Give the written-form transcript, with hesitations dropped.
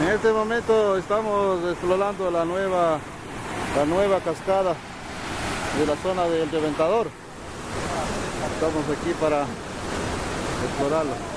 En este momento estamos explorando la nueva cascada de la zona del Reventador. Estamos aquí para explorarla.